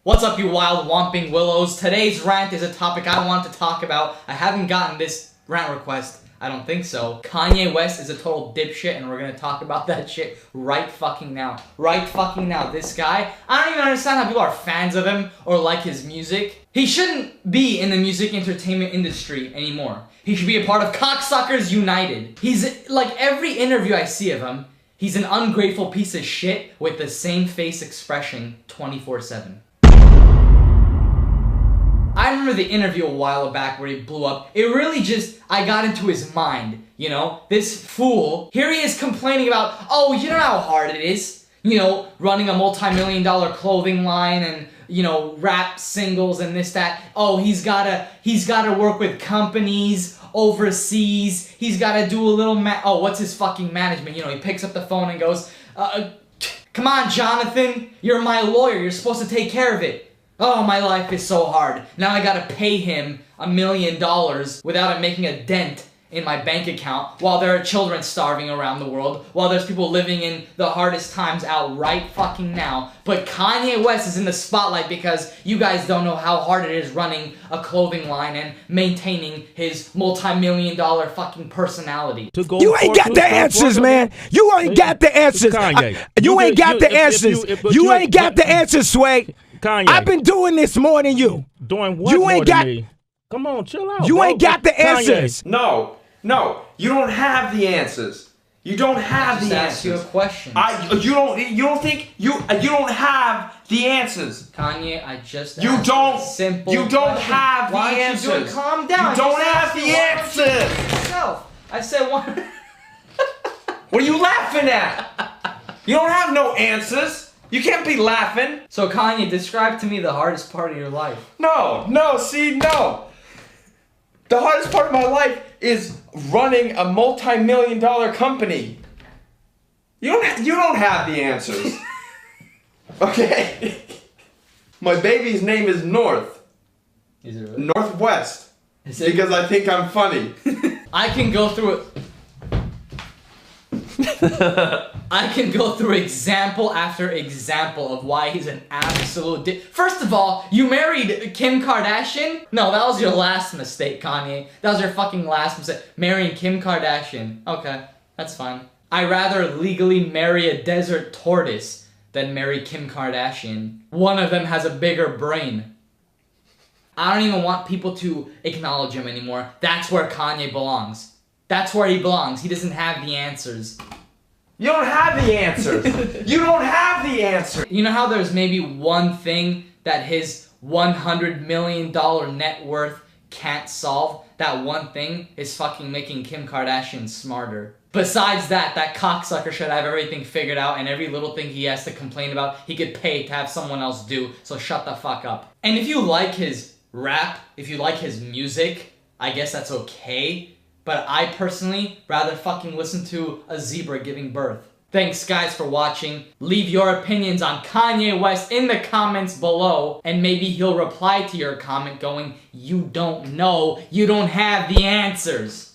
What's up, you wild whomping willows? Today's rant is a topic I want to talk about. I haven't gotten this rant request. I don't think so. Kanye West is a total dipshit, and we're gonna talk about that shit right fucking now. Right fucking now. This guy, I don't even understand how people are fans of him or like his music. He shouldn't be in the music entertainment industry anymore. He should be a part of Cocksuckers United. He's, like, every interview I see of him, he's an ungrateful piece of shit with the same face expression 24/7. I remember the interview a while back where he blew up. It really just, I got into his mind, you know? This fool, here he is complaining about, oh, you know how hard it is, you know, running a multi-million-dollar clothing line and, you know, rap singles and this, that. Oh, he's gotta work with companies overseas. He's gotta do a little oh, what's his fucking management? You know, he picks up the phone and goes, come on, Jonathan, you're my lawyer. You're supposed to take care of it. Oh, my life is so hard. Now I gotta pay him $1 million without it making a dent in my bank account while there are children starving around the world, while there's people living in the hardest times out right fucking now. But Kanye West is in the spotlight because you guys don't know how hard it is running a clothing line and maintaining his multi-million-dollar fucking personality. You ain't got the answers, man. You ain't got the answers. You ain't got the answers. You ain't got the answers, Sway. Kanye. I've been doing this more than you. Doing what you ain't got, me? Come on, chill out. You bro. ain't got the answers. No, you don't have the answers. You don't have the answers. Ask you a question. You don't think you don't have the answers. Kanye, I just you asked don't. a simple You don't question. have the Why answers. Don't you do it? Calm down. You don't have the answers. Yourself. I said one. What are you laughing at? You don't have no answers. You can't be laughing. So Kanye, describe to me the hardest part of your life. No. The hardest part of my life is running a multi-million-dollar company. You don't have the answers. Okay? My baby's name is North. Is it really? Northwest. Is it? Because I think I'm funny. I can go through it. I can go through example after example of why he's an absolute First of all, you married Kim Kardashian? No, that was your last mistake, Kanye. That was your fucking last mistake. Marrying Kim Kardashian. Okay, that's fine. I'd rather legally marry a desert tortoise than marry Kim Kardashian. One of them has a bigger brain. I don't even want people to acknowledge him anymore. That's where Kanye belongs. That's where he belongs. He doesn't have the answers. You don't have the answers. You don't have the answers. You know how there's maybe one thing that his $100 million net worth can't solve? That one thing is fucking making Kim Kardashian smarter. Besides that, that cocksucker should have everything figured out, and every little thing he has to complain about, he could pay to have someone else do, so shut the fuck up. And if you like his rap, if you like his music, I guess that's okay. But I personally rather fucking listen to a zebra giving birth. Thanks guys for watching. Leave your opinions on Kanye West in the comments below, and maybe he'll reply to your comment going, you don't know, you don't have the answers.